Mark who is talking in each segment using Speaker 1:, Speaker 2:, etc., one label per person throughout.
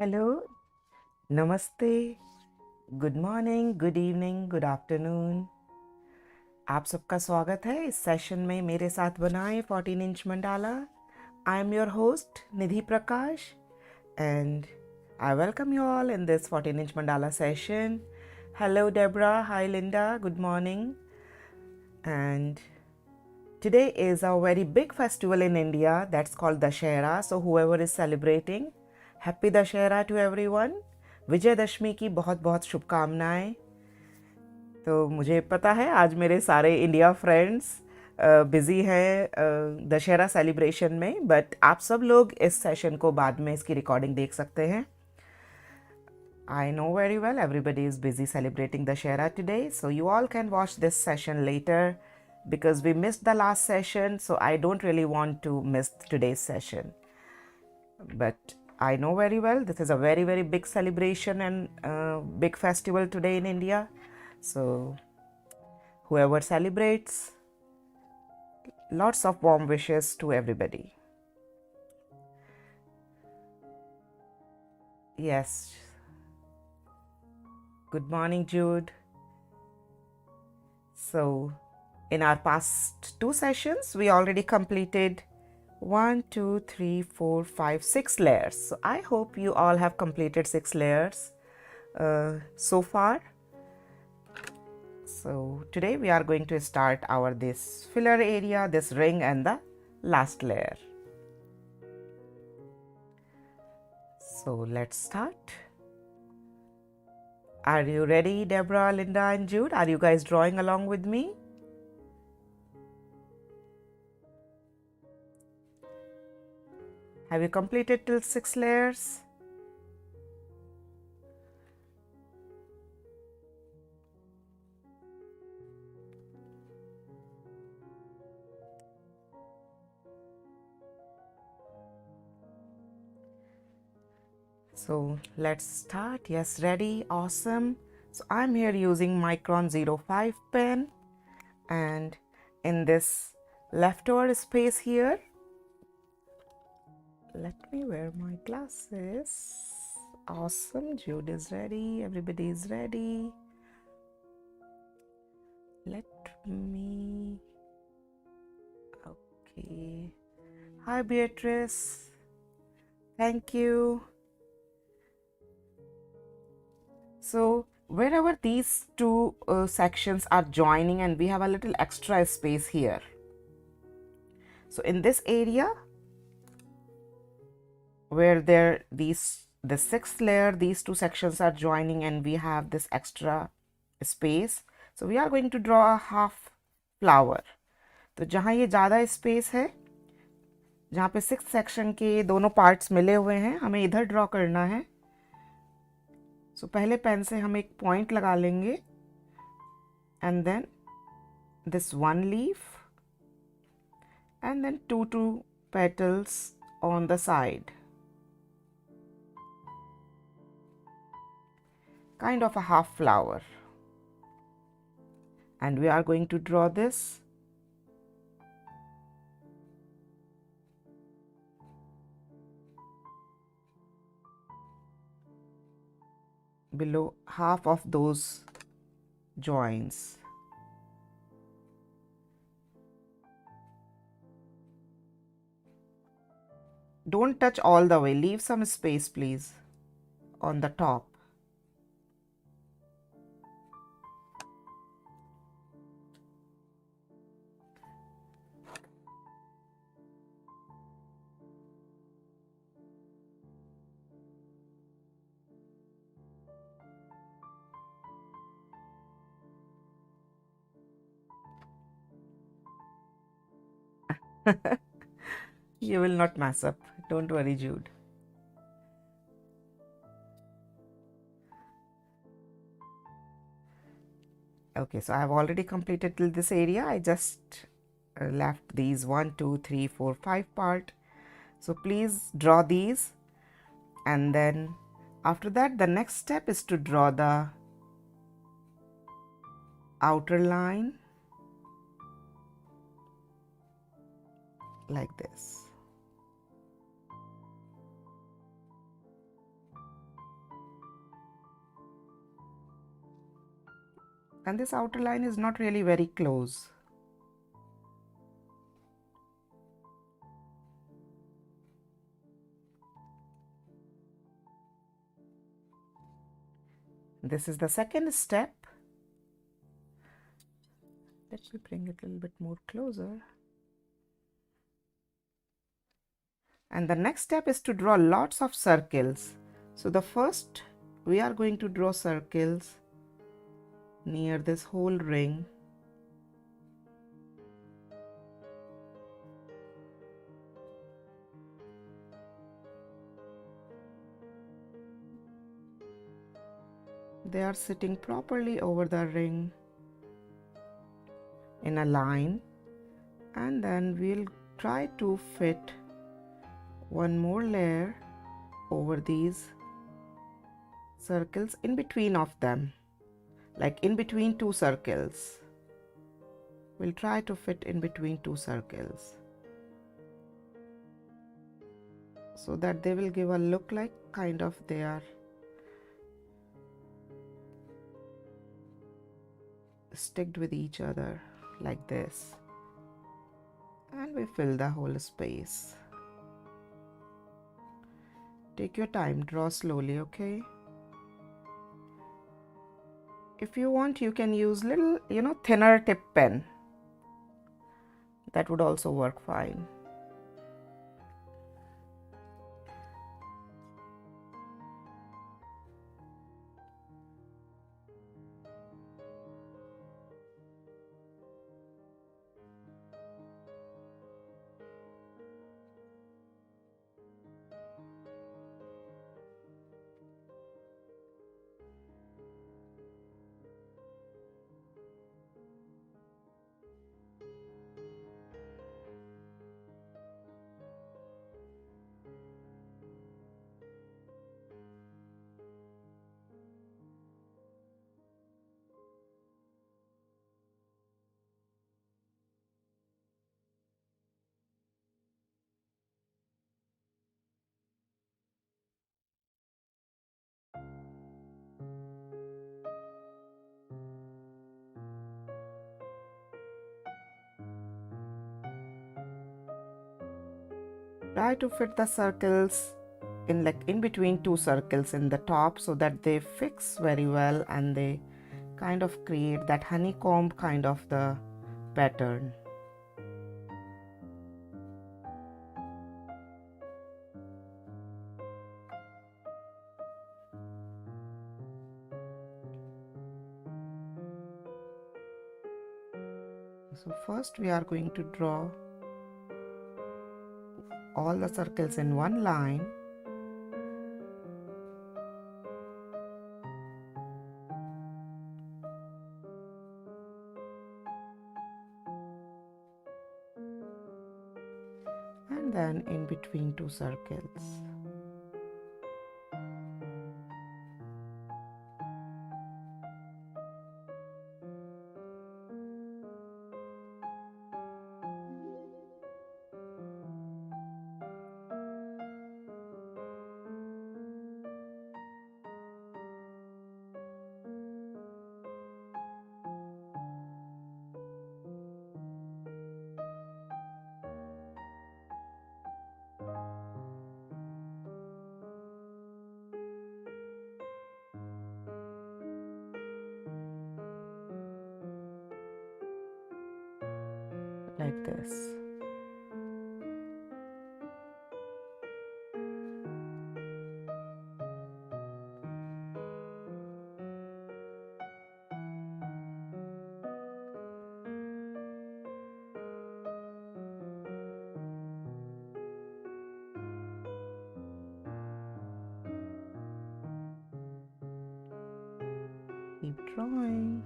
Speaker 1: Hello, नमस्ते, good morning, good evening, good afternoon. आप सबका स्वागत है इस सेशन में मेरे साथ बनाए 14 inch mandala. I am your host Nidhi Prakash and I welcome you all in this 14 inch mandala session. Hello Deborah, hi Linda, good morning. And today is a very big festival in India that's called Dashera. So whoever is celebrating, happy Dashera to everyone. Vijayadashami की बहुत बहुत शुभकामनाएं। तो मुझे पता है आज मेरे सारे इंडिया फ्रेंड्स बिज़ी हैं दशहरा सेलिब्रेशन में, बट आप सब लोग इस सेशन को बाद में इसकी रिकॉर्डिंग देख सकते हैं। I know very well everybody is busy celebrating Dashera today, so you all can watch this session later because we missed the last session, so I don't really want to miss today's session. But I know very well this is a very, very big celebration and big festival today in India. So whoever celebrates, lots of warm wishes to everybody. Yes. Good morning, Jude. So in our past 2 sessions, we already completed 1, 2, 3, 4, 5, 6 layers. So I hope you all have completed 6 layers so far. So today we are going to start our this filler area, this ring and the last layer. So let's start. Are you ready, Deborah, Linda and Jude? Are you guys drawing along with me? Have you completed till 6 layers? So let's start. Yes, ready, awesome. So I'm here using Micron 05 pen, and in this leftover space here, let me wear my glasses. Awesome, Jude is ready, everybody is ready. Let me, okay. Hi Beatrice, thank you. So wherever these two sections are joining and we have a little extra space here. So in this area where the sixth layer, these two sections are joining and we have this extra space. So we are going to draw a half flower. तो जहाँ ये ज़्यादा space है, जहाँ पे six section के दोनों parts मिले हुए हैं, हमें इधर ड्रॉ करना है। सो पहले पेन से हम एक पॉइंट लगा लेंगे and then this one leaf and then two petals on the side, kind of a half flower, and we are going to draw this below half of those joints. Don't touch all the way, leave some space please on the top. You will not mess up, don't worry, Jude. Okay, so I have already completed till this area. I just left these 1, 2, 3, 4, 5 part. So please draw these, and then after that the next step is to draw the outer line like this. and this outer line is not really very close. This is the second step. Let me bring it a little bit more closer. And the next step is to draw lots of circles. So the first, we are going to draw circles near this whole ring. They are sitting properly over the ring in a line, and then we'll try to fit one more layer over these circles in between of them, like in between two circles. We'll try to fit in between two circles so that they will give a look like kind of they are sticked with each other like this, and we fill the whole space. Take your time, draw slowly, okay? If you want, you can use little, thinner tip pen. That would also work fine. Try to fit the circles in between two circles in the top so that they fix very well and they kind of create that honeycomb kind of the pattern. So first we are going to draw all the circles in one line. And then in between two circles. Like this. Keep drawing.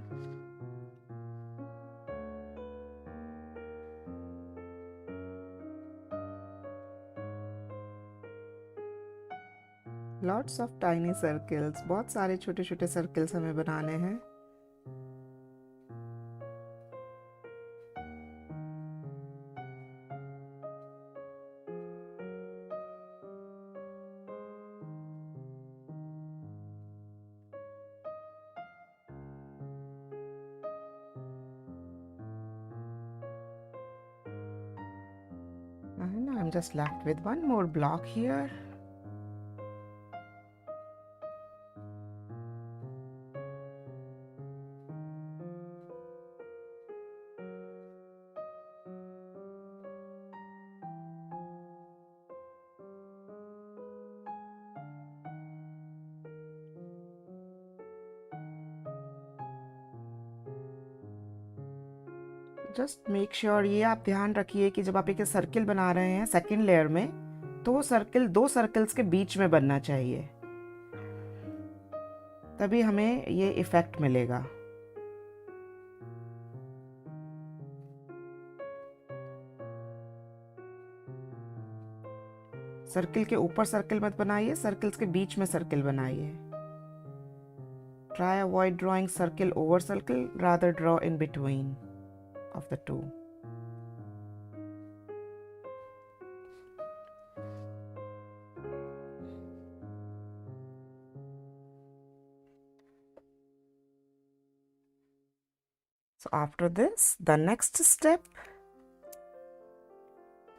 Speaker 1: Lots of tiny circles, बहुत सारे छोटे छोटे circles हमें बनाने हैं. I'm just left with one more block here. Just make sure, ये आप ध्यान रखिए कि जब आप एक सर्किल बना रहे हैं सेकेंड लेयर में, तो वो सर्किल दो सर्कल्स के बीच में बनना चाहिए, तभी हमें ये इफेक्ट मिलेगा। सर्किल के ऊपर सर्किल मत बनाइए, सर्कल्स के बीच में सर्किल बनाइए। Try avoid drawing circle over circle, rather draw in between of the two. So after this, the next step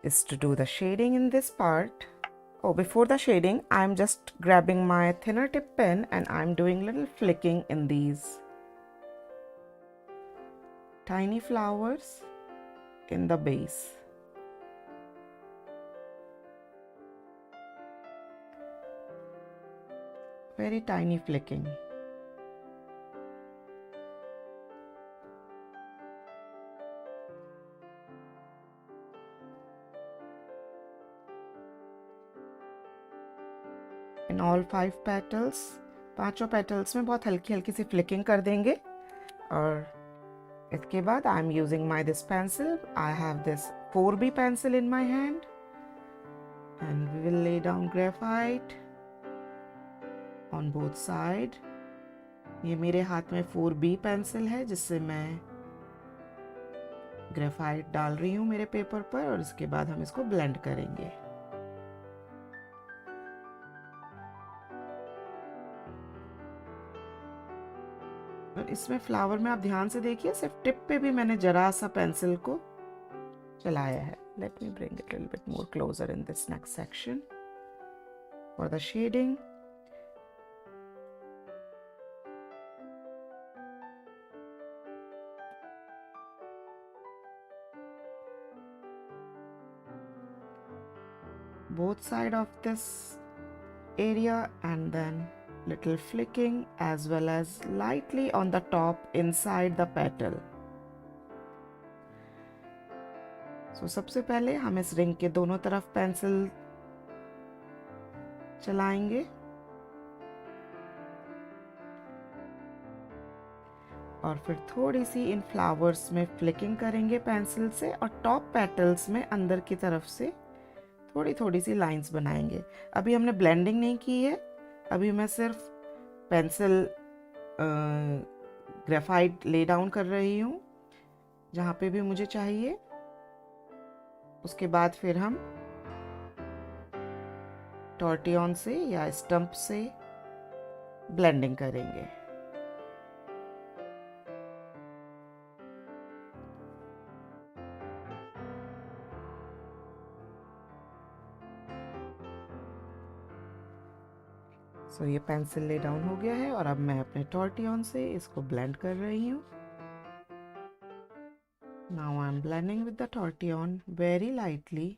Speaker 1: is to do the shading in this part. Oh, before the shading, I'm just grabbing my thinner tip pen and I'm doing little flicking in these tiny flowers in the base. Very tiny flicking. In all 5 petals, पांचों petals में बहुत हल्की हल्की सी flicking कर देंगे। और इसके बाद I am using this pencil. I have this 4B pencil in my hand and we will lay down graphite on both side. ये मेरे हाथ में 4B पेंसिल है जिससे मैं ग्रेफाइट डाल रही हूँ मेरे पेपर पर, और इसके बाद हम इसको ब्लेंड करेंगे। और इसमें फ्लावर में आप ध्यान से देखिए, सिर्फ टिप पे भी मैंने जरा सा पेंसिल को चलाया है। Let me bring it little bit more closer in this next section for the shading. Both side of this area and then little flicking as well as lightly on the top inside the petal. So सबसे पहले हम इस ring के दोनों तरफ pencil चलाएंगे और फिर थोड़ी सी इन फ्लावर्स में फ्लिकिंग करेंगे पेंसिल से, और टॉप पेटल्स में अंदर की तरफ से थोड़ी थोड़ी सी लाइंस बनाएंगे। अभी हमने ब्लेंडिंग नहीं की है, अभी मैं सिर्फ पेंसिल ग्रेफाइट ले डाउन कर रही हूँ जहाँ पे भी मुझे चाहिए। उसके बाद फिर हम टॉर्टियन से या स्टम्प से ब्लेंडिंग करेंगे। सो ये पेंसिल ले डाउन हो गया है और अब मैं अपने टॉर्टियन से इसको ब्लेंड कर रही हूँ। Now I am blending with the tortilla very lightly.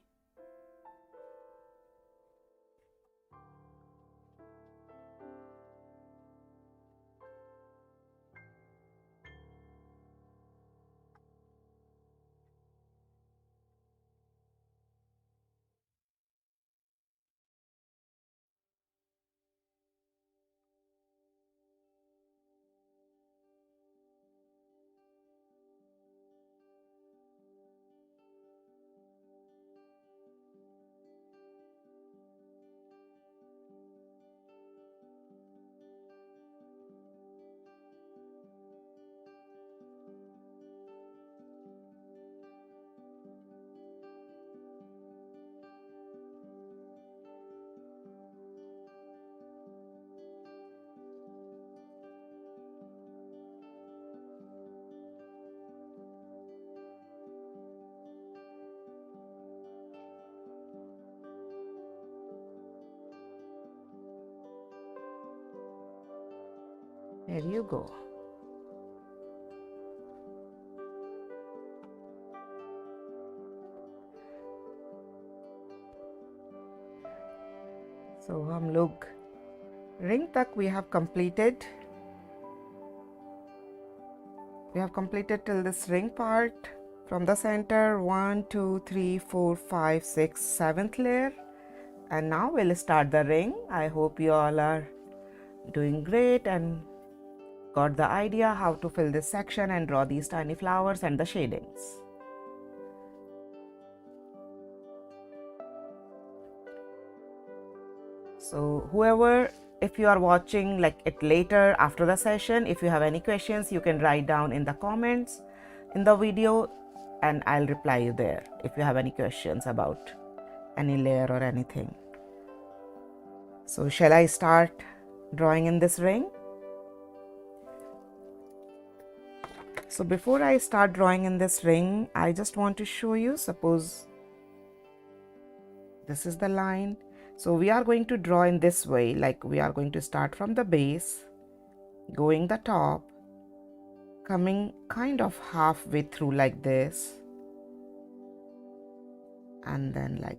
Speaker 1: There you go. So हम लोग रिंग तक we have completed. We have completed till this ring part. From the center, 1, 2, 3, 4, 5, 6, 7th layer. And now we'll start the ring. I hope you all are doing great and got the idea how to fill this section and draw these tiny flowers and the shadings. So whoever, if you are watching like it later after the session, if you have any questions, you can write down in the comments in the video and I'll reply you there if you have any questions about any layer or anything. So shall I start drawing in this ring? So before I start drawing in this ring, I just want to show you, suppose this is the line. So we are going to draw in this way, like we are going to start from the base, going the top, coming kind of halfway through like this, and then like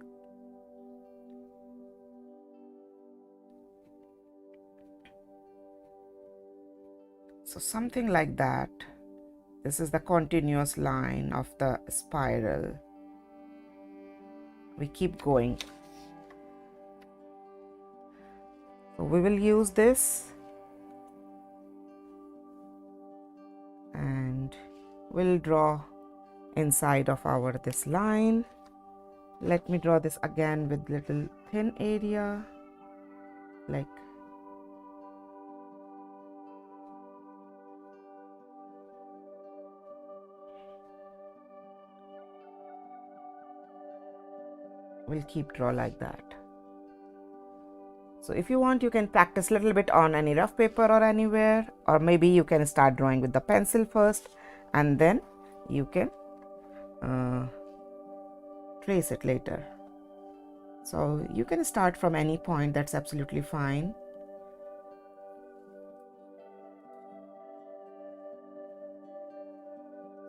Speaker 1: so, something like that. This is the continuous line of the spiral. We keep going. So we will use this and we'll draw inside of our this line. Let me draw this again with little thin area, like we'll keep draw like that. So if you want, you can practice a little bit on any rough paper or anywhere, or maybe you can start drawing with the pencil first and then you can trace it later. So you can start from any point, that's absolutely fine.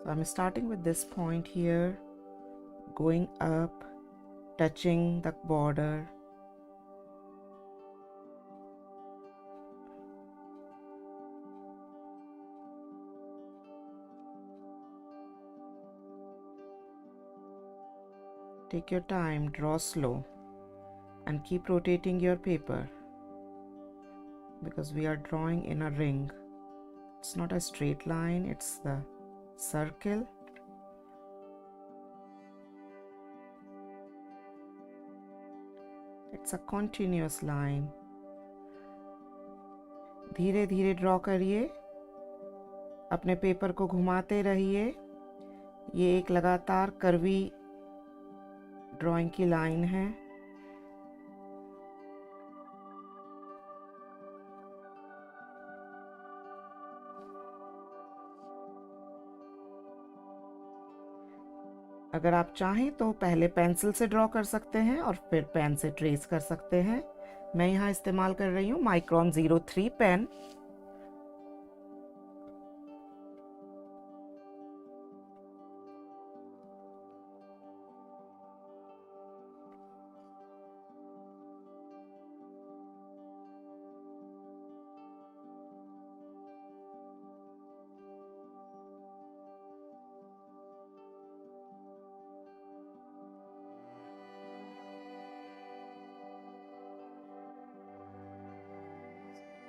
Speaker 1: So I'm starting with this point here, going up, touching the border. Take your time, draw slow, and keep rotating your paper because we are drawing in a ring. It's not a straight line, it's the circle. It's a continuous line. धीरे धीरे draw करिए, अपने paper को घुमाते रहिए. ये एक लगातार कर्वी ड्राइंग की लाइन है. अगर आप चाहें तो पहले पेंसिल से ड्रॉ कर सकते हैं और फिर पेन से ट्रेस कर सकते हैं. मैं यहाँ इस्तेमाल कर रही हूँ micron 03 pen.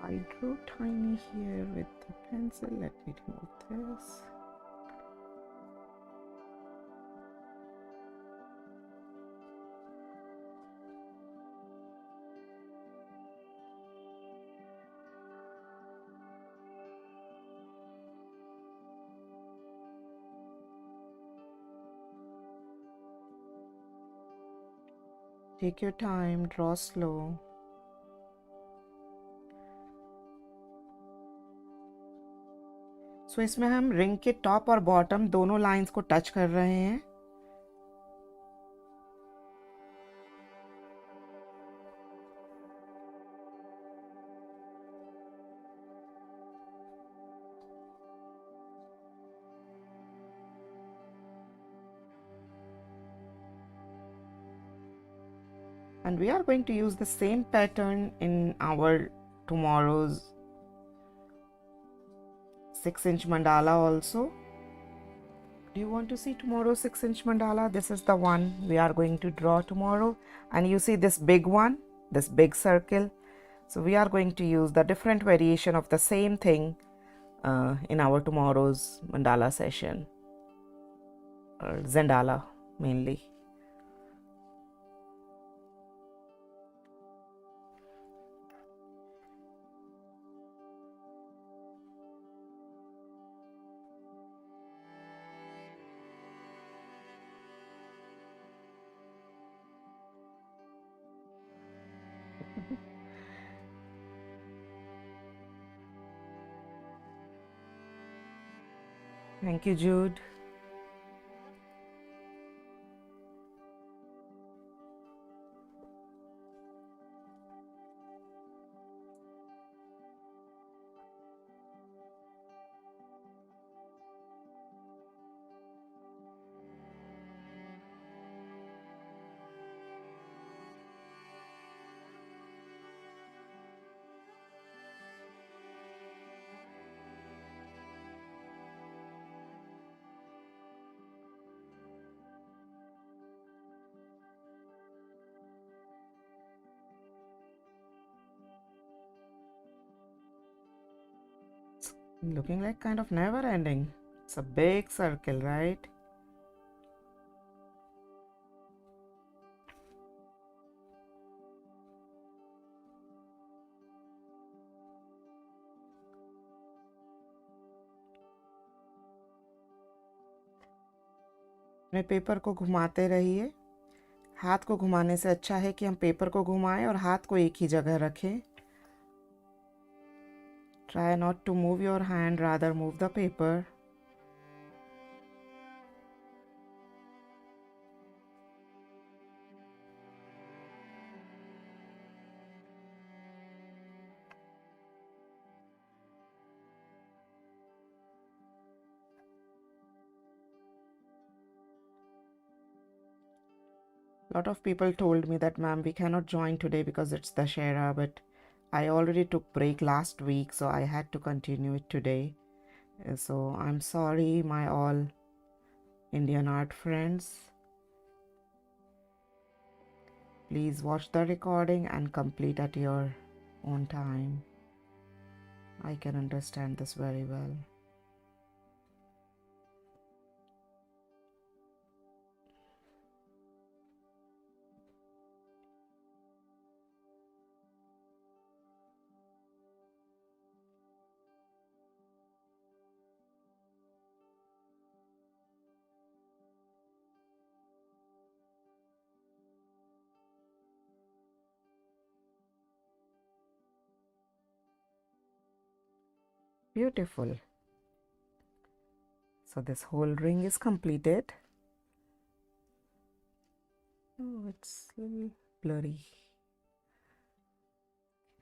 Speaker 1: I drew tiny here with the pencil. Let me remove this. Take your time, draw slow. इसमें हम रिंग के टॉप और बॉटम दोनों लाइंस को टच कर रहे हैं. And we are going to use the same pattern in our tomorrow's 6-inch mandala also. Do you want to see tomorrow's 6-inch mandala? This is the one we are going to draw tomorrow. And you see this big one, this big circle. So we are going to use the different variation of the same thing in our tomorrow's mandala session, or Zendala mainly. Thank you, Jude. Looking like kind of never ending. It's a big circle, right? अपने paper को घुमाते रहिए। हाथ को घुमाने से अच्छा है कि हम पेपर को घुमाएं और हाथ को एक ही जगह रखें। Try not to move your hand, rather move the paper. Lot of people told me that, ma'am, we cannot join today because it's Dashera, but I already took break last week, so I had to continue it today. So I'm sorry, my all Indian art friends. Please watch the recording and complete at your own time. I can understand this very well. Beautiful. So this whole ring is completed. Oh, it's a little blurry.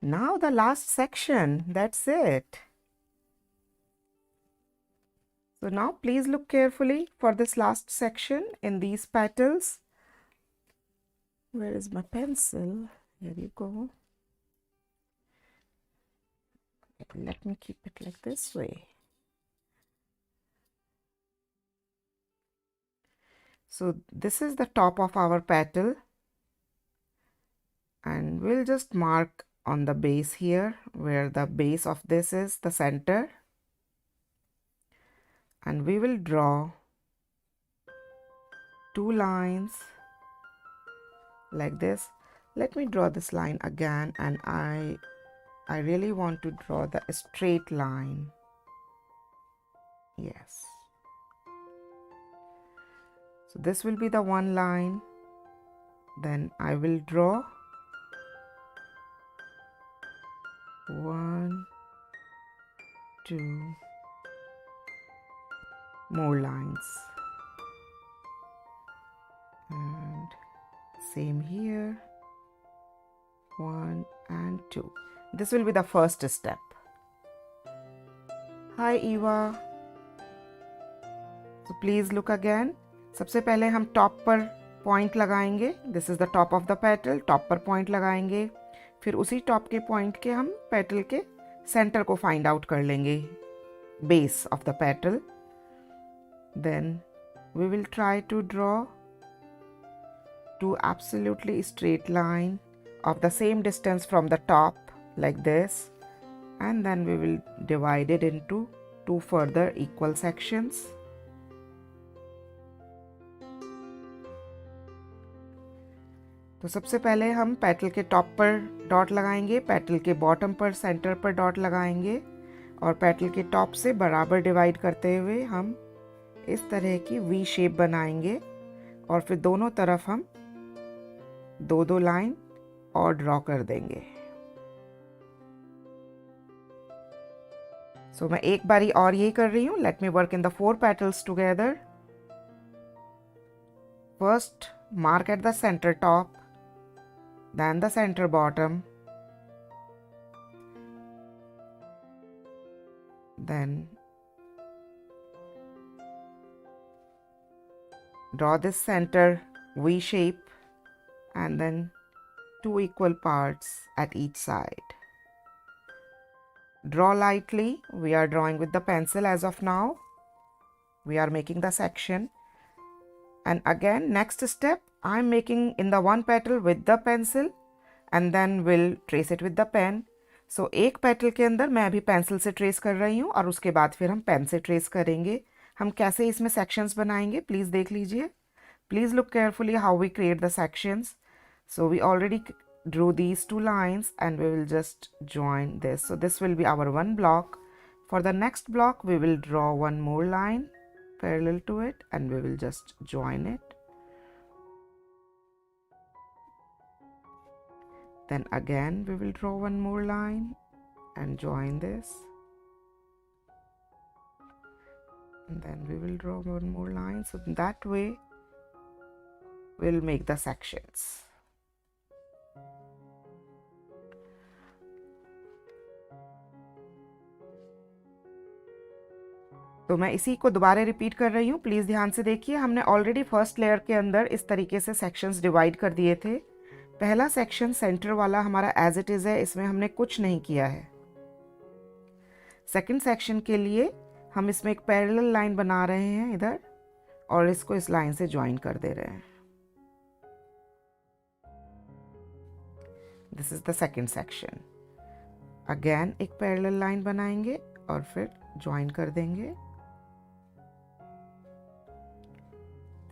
Speaker 1: Now the last section, that's it. So now please look carefully for this last section in these petals. Where is my pencil? Here you go. Let me keep it like this way. So this is the top of our petal, and we'll just mark on the base here where the base of this is the center, and we will draw 2 lines like this. Let me draw this line again, and I really want to draw the straight line. Yes. So this will be the one line. Then I will draw 1, 2 more lines. And same here. 1 and 2. This will be the first step. Hi Eva. So please look again. सबसे पहले हम top पर point लगाएंगे, this is the top of the petal, top पर point लगाएंगे, फिर उसी top के पॉइंट के हम पेटल के सेंटर को फाइंड आउट कर लेंगे, base of the petal. Then we will try to draw two absolutely straight line of the same distance from the top like this, and then we will divide it into two further equal sections. तो सबसे पहले हम petal के top पर dot लगाएंगे, petal के bottom पर centre पर डॉट लगाएंगे और पेटल के टॉप से बराबर डिवाइड करते हुए हम इस तरह की वी शेप बनाएंगे और फिर दोनों तरफ हम दो दो लाइन और ड्रॉ कर देंगे. सो मैं एक बारी और यही कर रही हूँ. Let me work in the 4 petals together. First mark at the center top, then the center bottom, then draw this center V shape and then 2 equal parts at each side. Draw lightly. We are drawing with the pencil as of now. We are making the section. And again, next step, I am making in the one petal with the pencil and then we'll trace it with the pen. So एक petal के अंदर मैं अभी pencil से trace कर रही हूँ और उसके बाद फिर हम पेन से ट्रेस करेंगे. हम कैसे इसमें सेक्शंस बनाएंगे प्लीज़ देख लीजिए. Please look carefully how we create the sections. So we already drew these 2 lines and we will just join this. So this will be our one block. For the next block, we will draw one more line parallel to it and we will just join it. Then again, we will draw one more line and join this. And then we will draw one more line. So that way, we'll make the sections. तो मैं इसी को दोबारा repeat कर रही हूँ. Please ध्यान से देखिए. हमने ऑलरेडी फर्स्ट लेयर के अंदर इस तरीके से सेक्शंस डिवाइड कर दिए थे. पहला सेक्शन सेंटर वाला हमारा एज इट इज़ है, इसमें हमने कुछ नहीं किया है. सेकंड सेक्शन के लिए हम इसमें एक पैरेलल लाइन बना रहे हैं इधर और इसको इस लाइन से ज्वाइन कर दे रहे हैं. This is the second section. Again एक पैरेलल लाइन बनाएंगे और फिर ज्वाइन कर देंगे.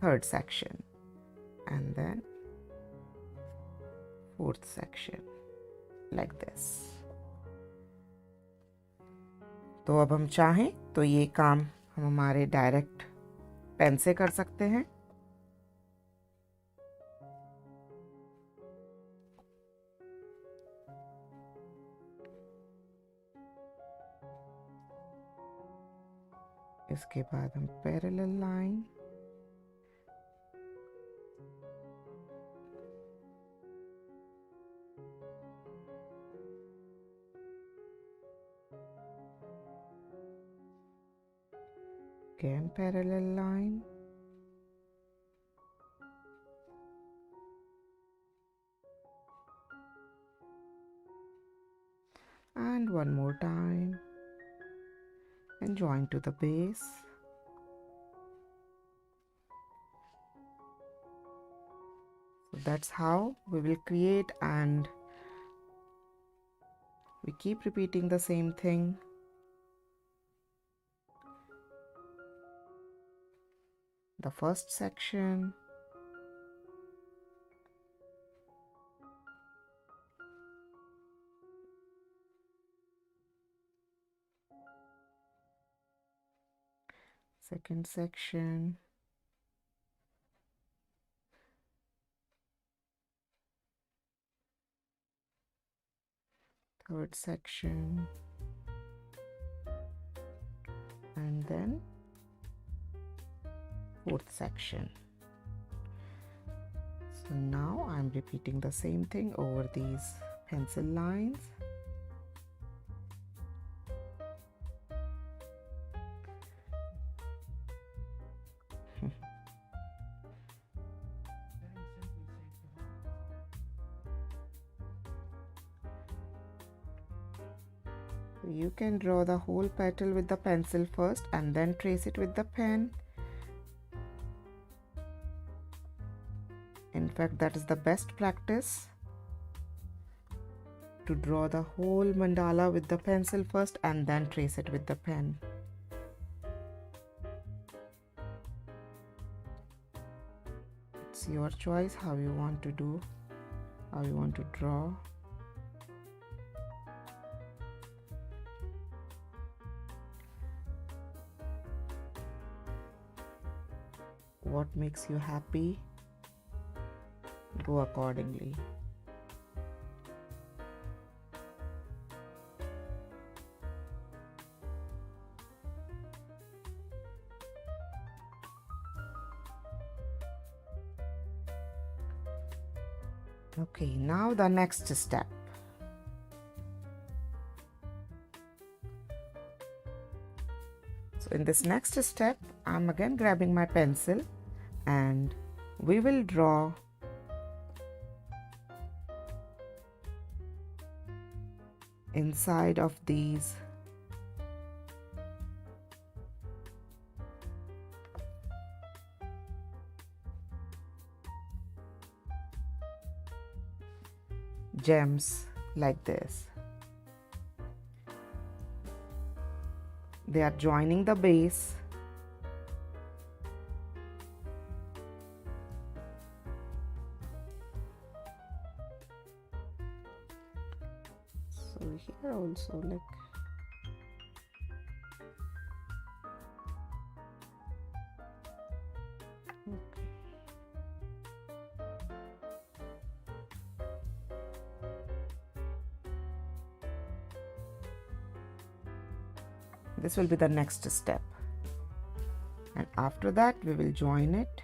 Speaker 1: Third section and then fourth section like this. तो अब हम चाहें तो ये काम हम हमारे डायरेक्ट पेन से कर सकते हैं. इसके बाद हम parallel line, again parallel line, and one more time and join to the base. So that's how we will create, and we keep repeating the same thing. The first section, second section, third section, and then fourth section. So now I'm repeating the same thing over these pencil lines. you can draw the whole petal with the pencil first and then trace it with the pen. In fact, that is the best practice, to draw the whole mandala with the pencil first and then trace it with the pen. It's your choice how you want to do, how you want to draw. What makes you happy, go accordingly. Okay, now the next step. So in this next step, I'm again grabbing my pencil and we will draw inside of these gems like this. They are joining the base. So here also, like, okay. This will be the next step, and after that we will join it,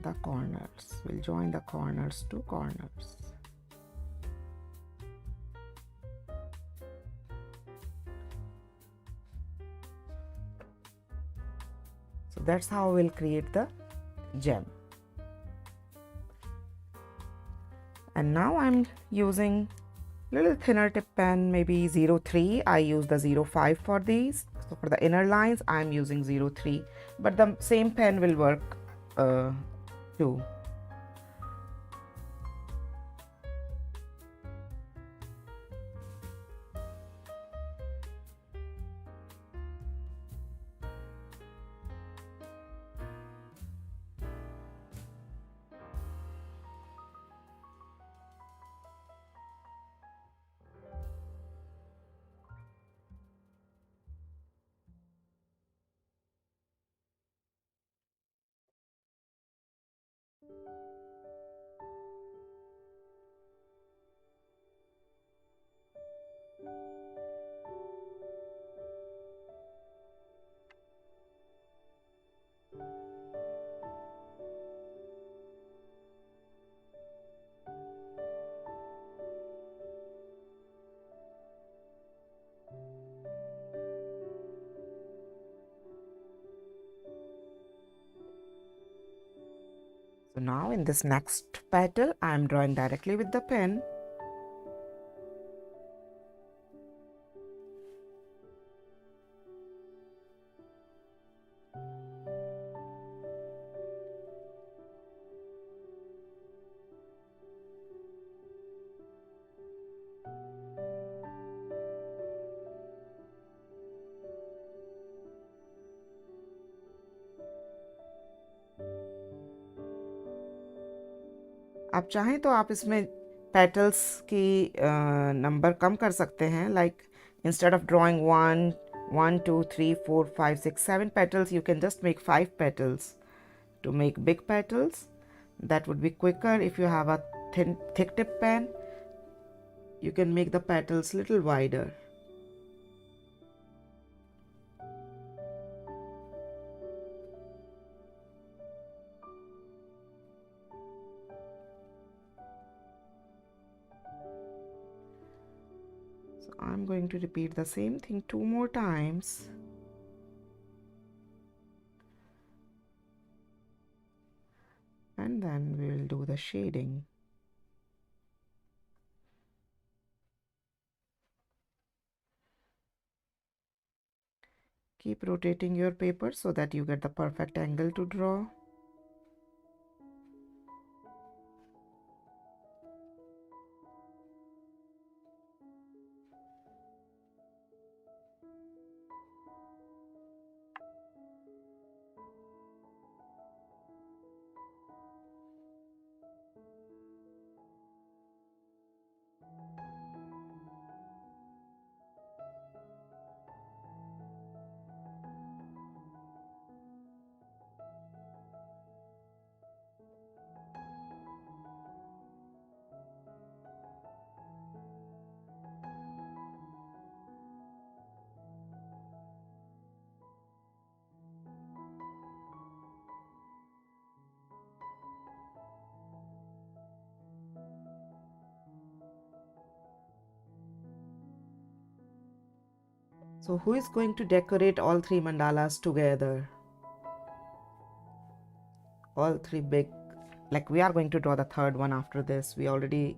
Speaker 1: the corners. We'll join the corners to corners. So that's how we'll create the gem. And now I'm using little thinner tip pen, maybe 03. I use the 05 for these. So for the inner lines, I'm using 03, but the same pen will work too. So now in this next petal, I am drawing directly with the pen. आप चाहें तो आप इसमें petals की number कम कर सकते हैं, like instead of drawing 1 2 3 4 5 6 7 petals, you can just make 5 petals to make big petals. That would be quicker. If you have a thick tip pen, you can make the petals little wider. So I'm going to repeat the same thing 2 more times. And then we will do the shading. Keep rotating your paper so that you get the perfect angle to draw. So who is going to decorate all three mandalas together? All three big, like we are going to draw the third one after this. We already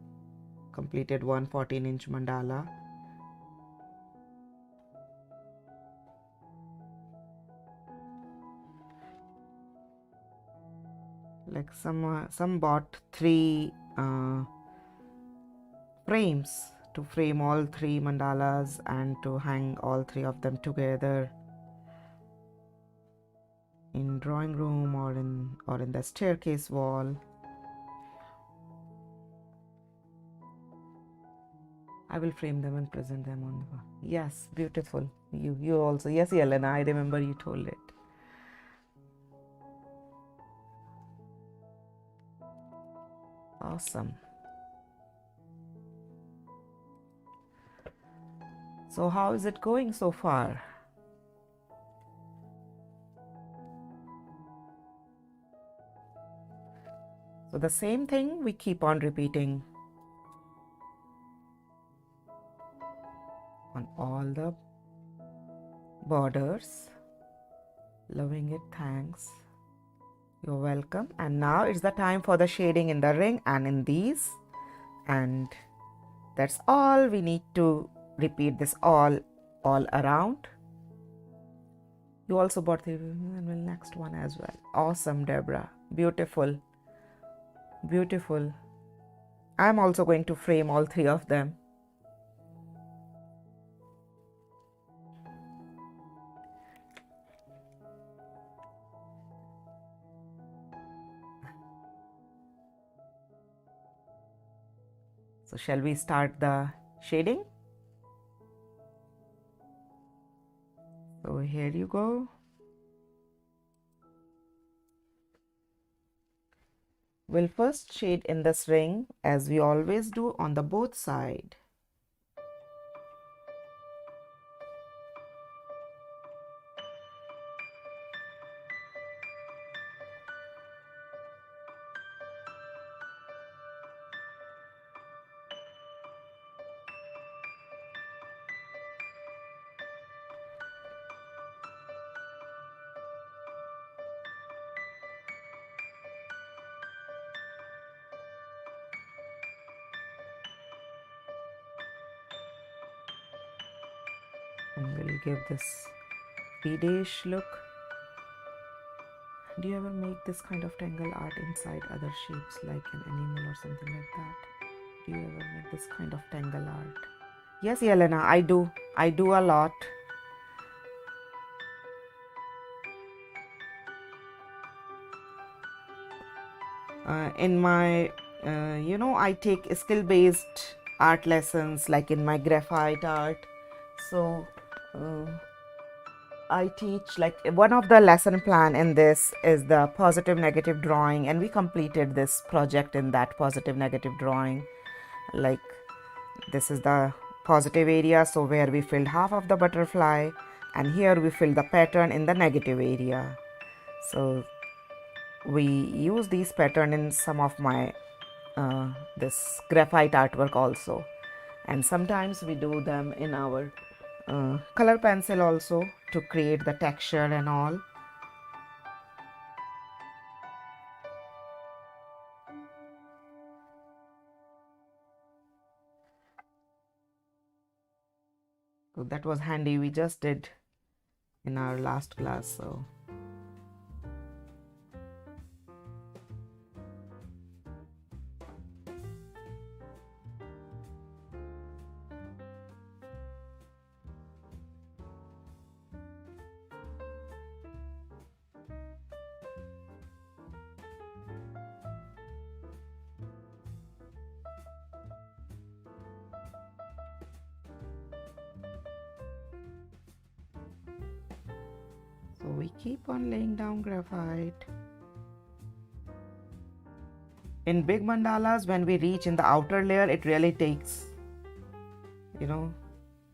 Speaker 1: completed one 14-inch mandala. Like some bought three frames to frame all three mandalas and to hang all three of them together in drawing room or in the staircase wall. I will frame them and present them on the wall. Yes, beautiful. You also. Yes, Yelena, I remember you told it. Awesome. So how is it going so far? So the same thing we keep on repeating on all the borders. Loving it, thanks. You're welcome. And now it's the time for the shading in the ring and in these. And that's all. We need to repeat this all around. You also bought the next one as well. Awesome, Deborah. Beautiful. Beautiful. I'm also going to frame all three of them. So shall we start the shading? So here you go. We'll first shade in this ring as we always do on the both side. And we'll give this Swedish look. Do you ever make this kind of tangle art inside other shapes like an animal or something like that? Do you ever make this kind of tangle art? Yes, Yelena, I do. I do a lot. In my, I take skill-based art lessons like in my graphite art. So I teach, like, one of the lesson plan in this is the positive negative drawing, and we completed this project in that positive negative drawing. Like, this is the positive area, so where we filled half of the butterfly, and here we filled the pattern in the negative area. So we use these pattern in some of my this graphite artwork also, and sometimes we do them in our color pencil also to create the texture and all. So that was handy. We just did in our last class. So we keep on laying down graphite. In big mandalas, when we reach in the outer layer, it really takes,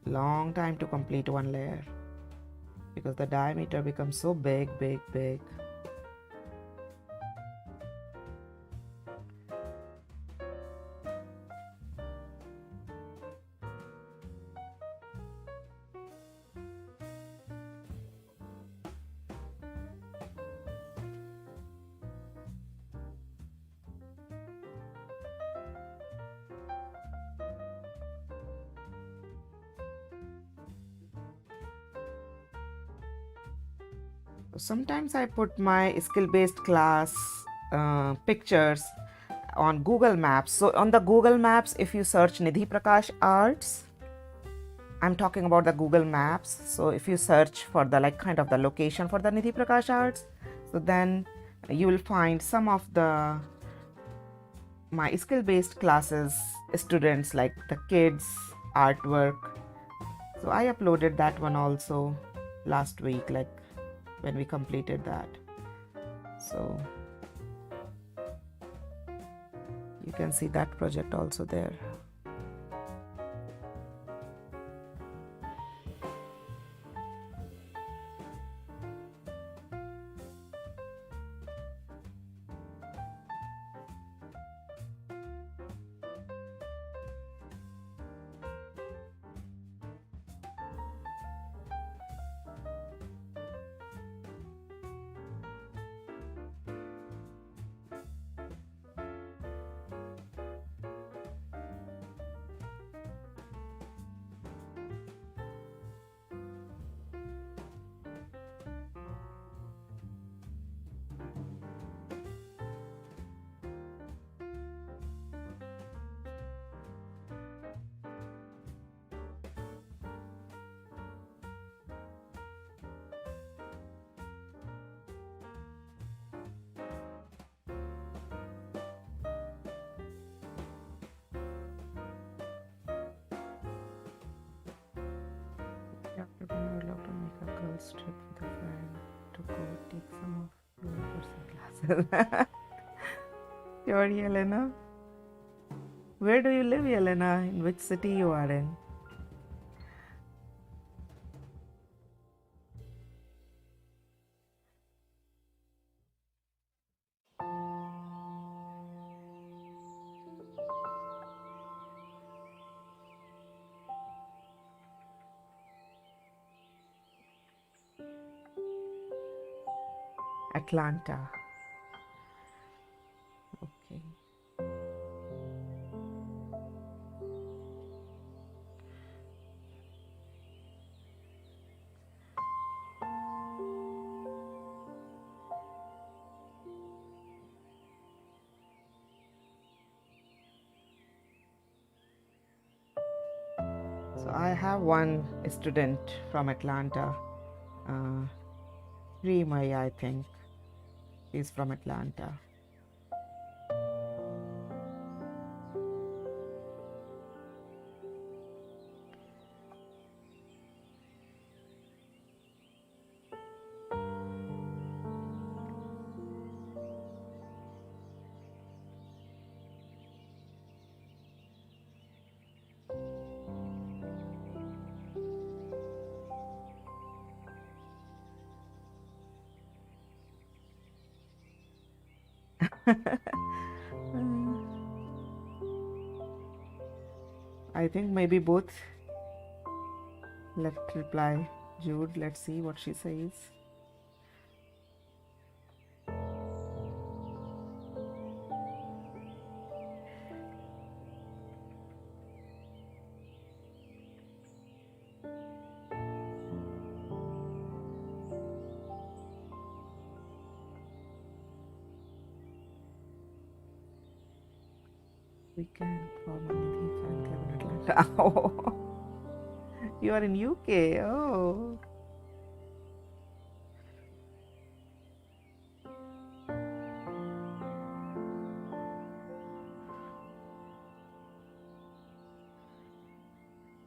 Speaker 1: long time to complete one layer because the diameter becomes so big. Sometimes I put my skill-based class pictures on Google Maps. So on the Google Maps, if you search NidhiPrakashArts, I'm talking about the Google Maps. So if you search for the the location for the NidhiPrakashArts, so then you will find some of my skill-based classes students, like the kids artwork. So I uploaded that one also last week, when we completed that. So you can see that project also there. After dinner, I love to make a girls trip with a friend to go take some of your person classes. Sure, Yelena. Where do you live, Yelena? In which city you are in? Atlanta. Okay. So I have one student from Atlanta, Remai, I think. He's from Atlanta. I think maybe both left reply. Jude, let's see what she says. Weekend for my Nidhi fan club in Atlanta. Oh, you are in UK. Oh.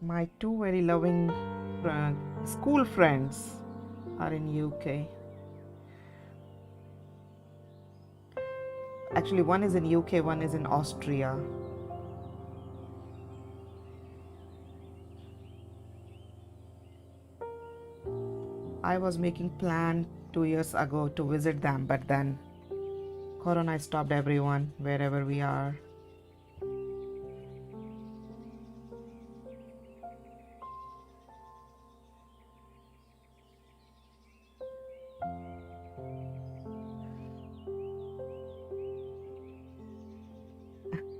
Speaker 1: My two very loving school friends are in UK. Actually, one is in UK, one is in Austria. I was making plan 2 years ago to visit them, but then Corona stopped everyone wherever we are.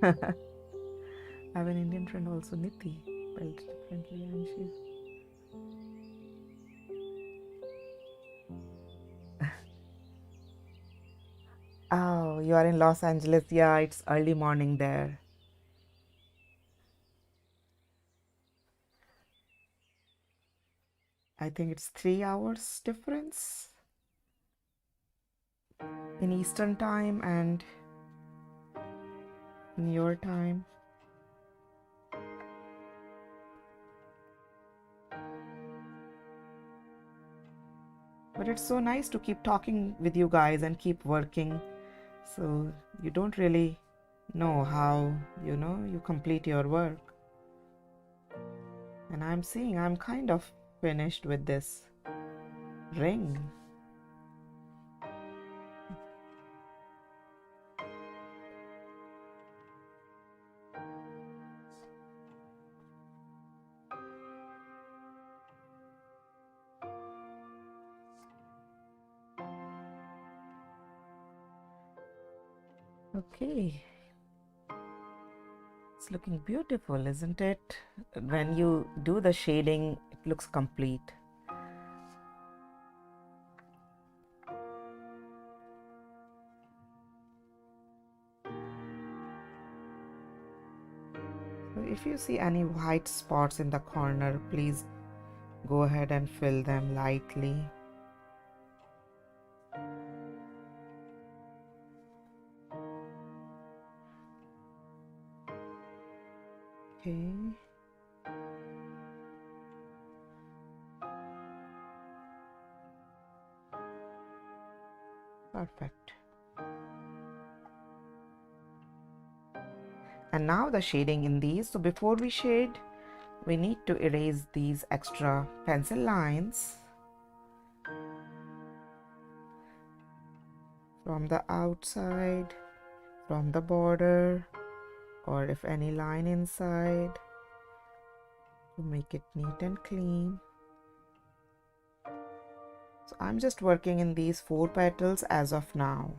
Speaker 1: I have an Indian friend also, Nidhi, spelled differently, and she's. Oh, you are in Los Angeles. Yeah, it's early morning there. I think it's 3 hours difference in Eastern time and in your time. But it's so nice to keep talking with you guys and keep working. So you don't really know how, you complete your work. And I'm seeing I'm kind of finished with this ring. Okay. It's looking beautiful, isn't it? When you do the shading, it looks complete. So if you see any white spots in the corner, please go ahead and fill them lightly. Okay. Perfect. And now the shading in these. So before we shade, we need to erase these extra pencil lines from the outside, from the border, or if any line inside, to make it neat and clean. So I'm just working in these 4 petals as of now.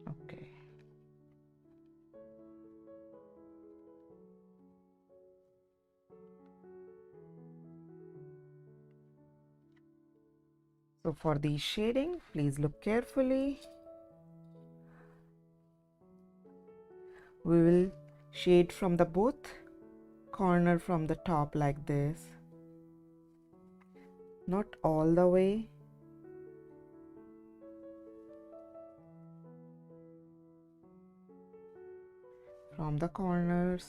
Speaker 1: Okay. So for the shading, please look carefully. We will shade from the both corner from the top like this. Not all the way. From the corners.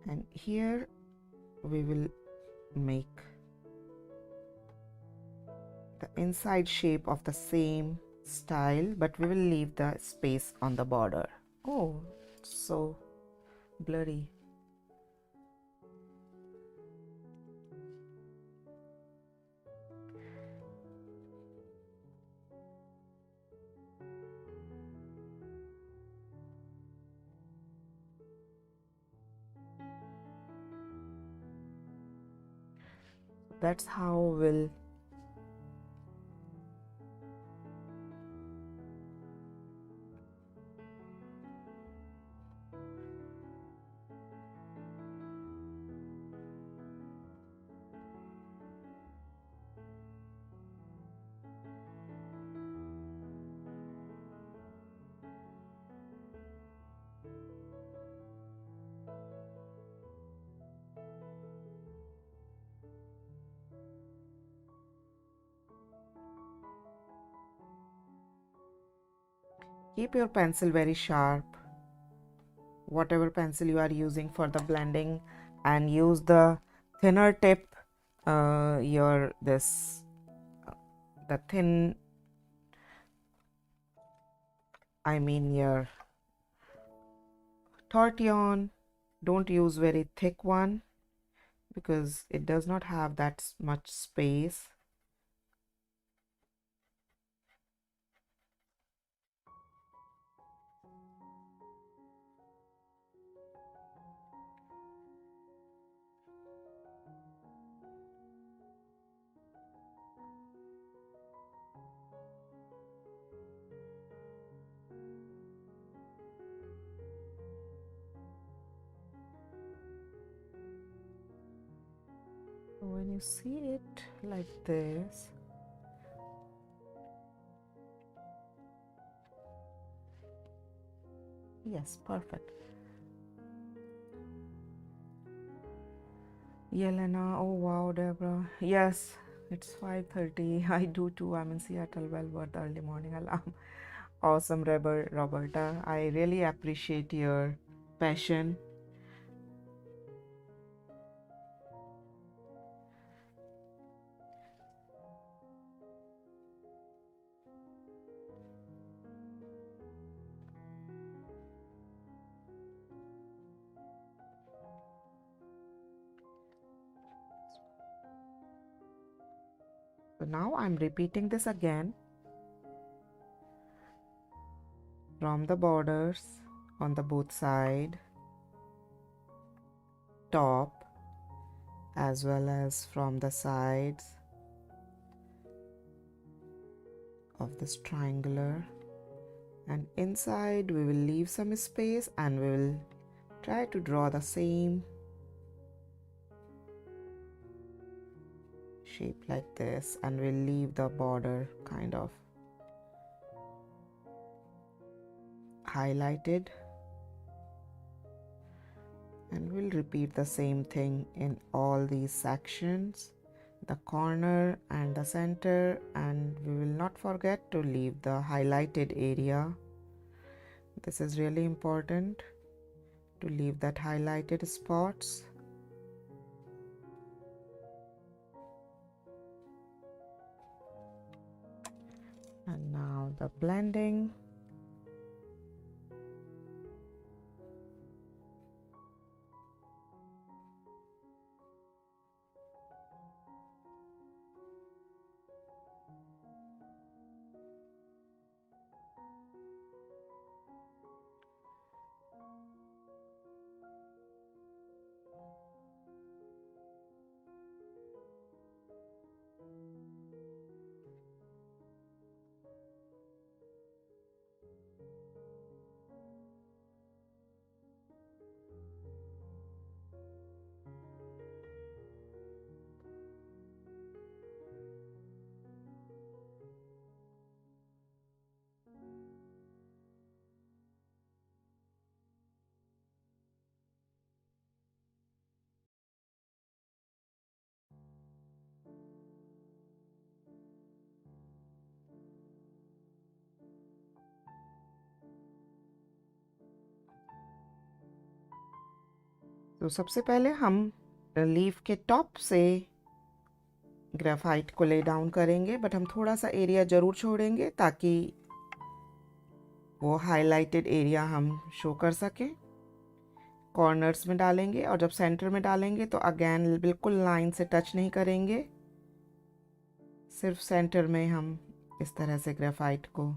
Speaker 1: And here we will make the inside shape of the same style, but we will leave the space on the border. Oh, so blurry. That's how we'll keep your pencil very sharp, whatever pencil you are using for the blending, and use the thinner tip, your this the thin, I mean your tortillon. Don't use very thick one because it does not have that much space. When you see it like this, yes, perfect. Yelena, oh wow, Deborah. Yes, it's 5:30. I do too. I'm in Seattle. Well worth the early morning alarm. Awesome, Roberta. I really appreciate your passion. So now I'm repeating this again from the borders on the both side, top, as well as from the sides of this triangular, and inside we will leave some space and we will try to draw the same shape like this, and we'll leave the border kind of highlighted, and we'll repeat the same thing in all these sections, the corner and the center, and we will not forget to leave the highlighted area. This is really important to leave that highlighted spots. And now the blending. तो सबसे पहले हम leaf के top से graphite को lay down करेंगे, but हम थोड़ा सा एरिया ज़रूर छोड़ेंगे ताकि वो हाइलाइटेड एरिया हम शो कर सकें। कॉर्नर्स में डालेंगे और जब सेंटर में डालेंगे तो अगेन बिल्कुल लाइन से टच नहीं करेंगे, सिर्फ सेंटर में हम इस तरह से ग्रेफाइट को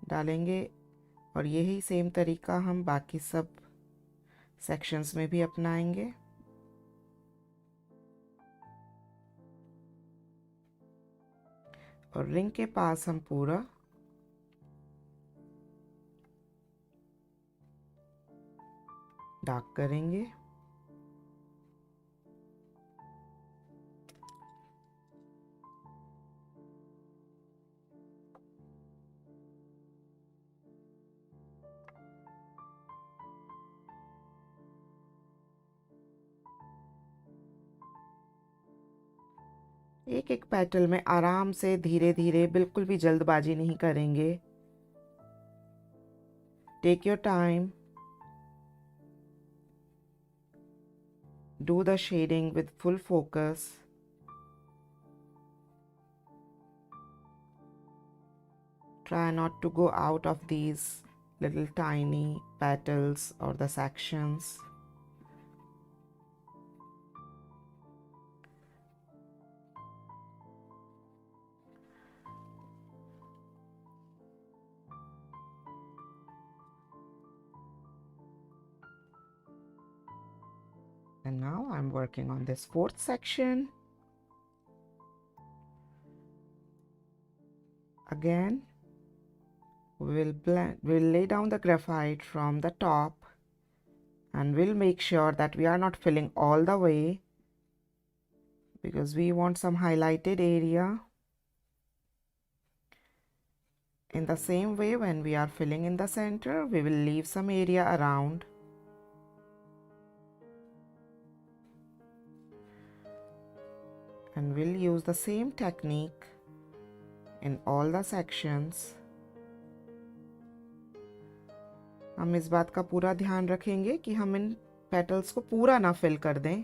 Speaker 1: डालेंगे। और यही सेम तरीका हम बाकी सब सेक्शंस में भी अपनाएंगे। और रिंग के पास हम पूरा डार्क करेंगे। एक एक पेटल में आराम से धीरे धीरे, बिल्कुल भी जल्दबाजी नहीं करेंगे। Take your time, do the shading with full focus. Try not to go out of these little tiny petals or the sections. And now I'm working on this fourth section. Again, we'll lay down the graphite from the top, and we'll make sure that we are not filling all the way, because we want some highlighted area. In the same way, when we are filling in the center, we will leave some area around. And we'll use the same technique in all the sections. हम इस बात का पूरा ध्यान रखेंगे कि हम इन petals को पूरा ना फिल कर दें,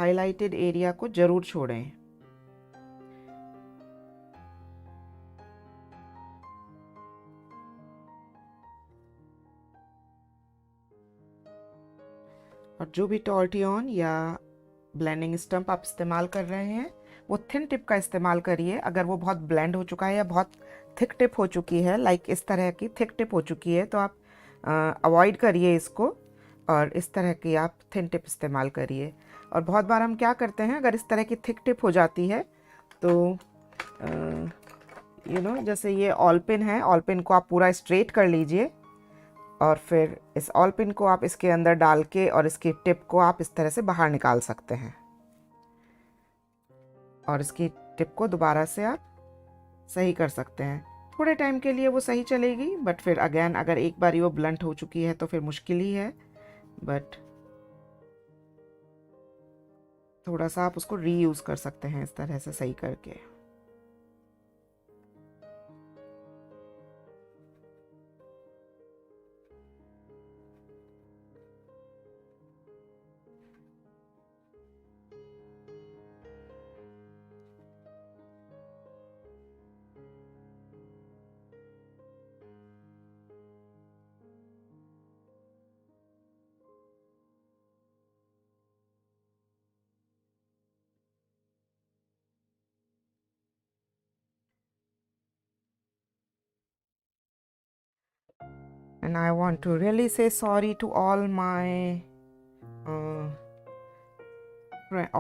Speaker 1: हाइलाइटेड एरिया को जरूर छोड़ें। और जो भी टॉर्टियन या ब्लेंडिंग स्टम्प आप इस्तेमाल कर रहे हैं, वो थिन टिप का इस्तेमाल करिए। अगर वो बहुत ब्लेंड हो चुका है या बहुत थिक टिप हो चुकी है, लाइक इस तरह की थिक टिप हो चुकी है, तो आप अवॉइड करिए इसको, और इस तरह की आप थिन टिप इस्तेमाल करिए। और बहुत बार हम क्या करते हैं, अगर इस तरह की थिक टिप हो जाती है तो जैसे ये ऑल पिन है, ऑल पिन को आप पूरा स्ट्रेट कर लीजिए, और फिर इस ऑल पिन को आप इसके अंदर डाल के और इसकी टिप को आप इस तरह से बाहर निकाल सकते हैं, और इसकी टिप को दोबारा से आप सही कर सकते हैं। थोड़े टाइम के लिए वो सही चलेगी, बट फिर अगेन अगर एक बार वो ब्लंट हो चुकी है तो फिर मुश्किल ही है। बट थोड़ा सा आप उसको रीयूज़ कर सकते हैं इस तरह से सही करके। And I want to really say sorry to all my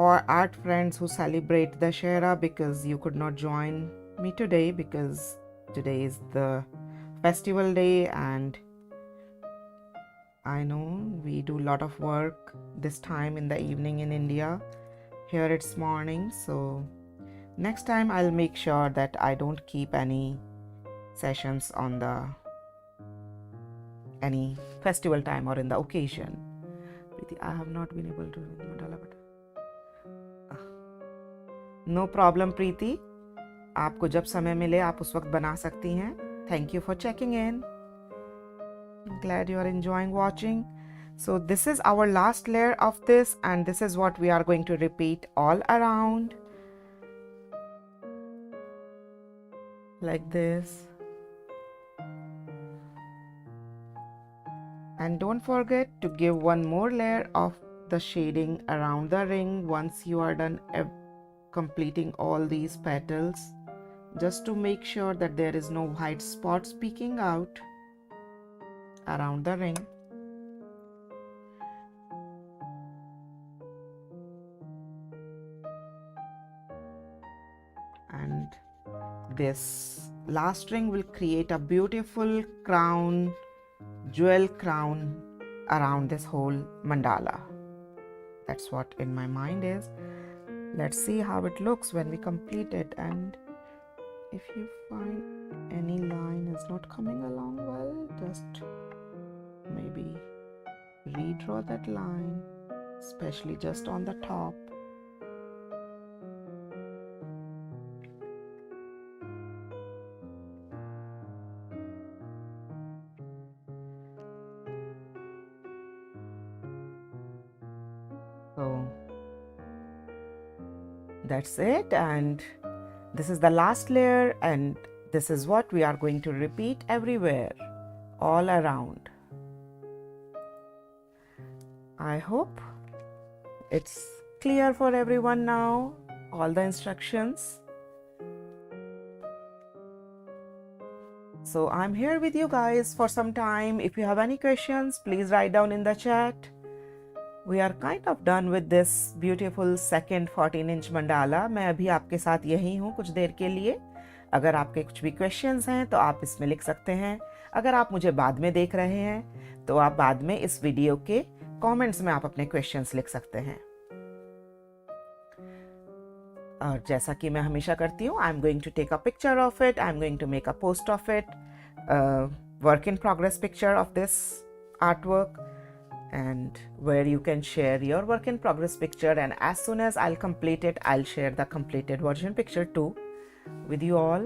Speaker 1: or art friends who celebrate Dashera, because you could not join me today, because today is the festival day, and I know we do a lot of work this time in the evening in India. Here it's morning, so next time I'll make sure that I don't keep any sessions on any festival time or in the occasion. I have not been able to mandala, but no problem Preeti, आपको जब समय मिले आप उस वक्त बना सकती हैं। Thank you for checking in. I'm glad you are enjoying watching. So this is our last layer of this, and this is what we are going to repeat all around like this. And don't forget to give one more layer of the shading around the ring once you are done completing all these petals, just to make sure that there is no white spots peeking out around the ring. And this last ring will create a beautiful crown, jewel crown around this whole mandala. That's what in my mind is. Let's see how it looks when we complete it. And if you find any line is not coming along well, just maybe redraw that line, especially just on the top. So that's it, and this is the last layer, and this is what we are going to repeat everywhere, all around. I hope it's clear for everyone now, all the instructions. So I'm here with you guys for some time. If you have any questions, please write down in the chat. We are kind of done with this beautiful second 14-inch mandala. मैं अभी आपके साथ यही हूँ कुछ देर के लिए. अगर आपके कुछ भी क्वेश्चंस हैं तो आप इसमें लिख सकते हैं. अगर आप मुझे बाद में देख रहे हैं तो आप बाद में इस वीडियो के कमेंट्स में आप अपने क्वेश्चंस लिख सकते हैं. और जैसा कि मैं हमेशा करती हूँ, I am going to take a picture of it, I am going to make a post of it, work in progress picture of this artwork, and where you can share your work in progress picture, and as soon as I'll complete it, I'll share the completed version picture too with you all.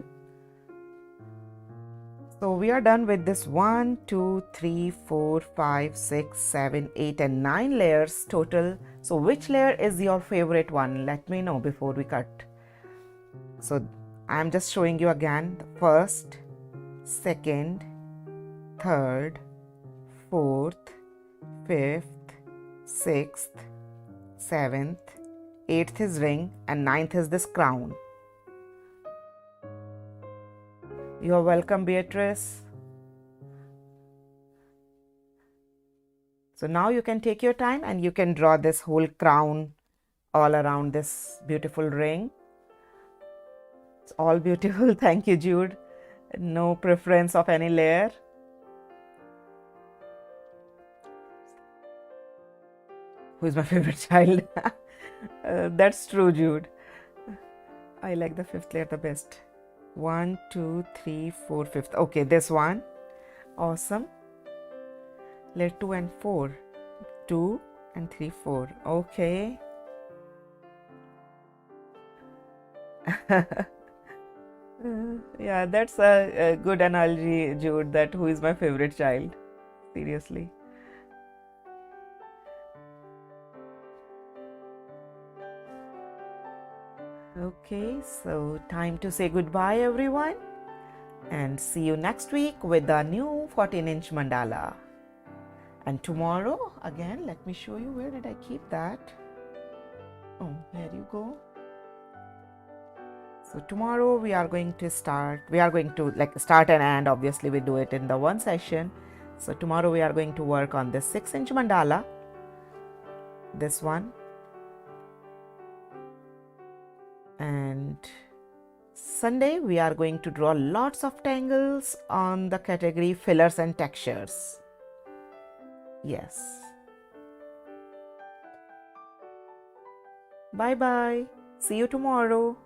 Speaker 1: So we are done with this 1 2 3 4 5 6 7 8 and 9 layers total. So which layer is your favorite one? Let me know before we cut. So I'm just showing you again the first, second, third, fourth, fifth, sixth, seventh, eighth is ring, and ninth is this crown. You are welcome, Beatrice. So now you can take your time and you can draw this whole crown all around this beautiful ring. It's all beautiful. Thank you, Jude. No preference of any layer. Who is my favorite child? That's true, Jude. I like the fifth layer the best. 1 2 3 4 fifth. Okay, this one. Awesome. Layer 2 and 4. 2 and 3 4. Okay. Yeah, that's a good analogy, Jude, that who is my favorite child. Seriously. Okay, so time to say goodbye, everyone, and see you next week with a new 14-inch mandala. And tomorrow, again, let me show you, where did I keep that? Oh, here you go. So tomorrow we are going to start and end. Obviously, we do it in the one session. So tomorrow we are going to work on this 6-inch mandala, this one. And Sunday we are going to draw lots of tangles on the category fillers and textures. Yes. Bye bye. See you tomorrow.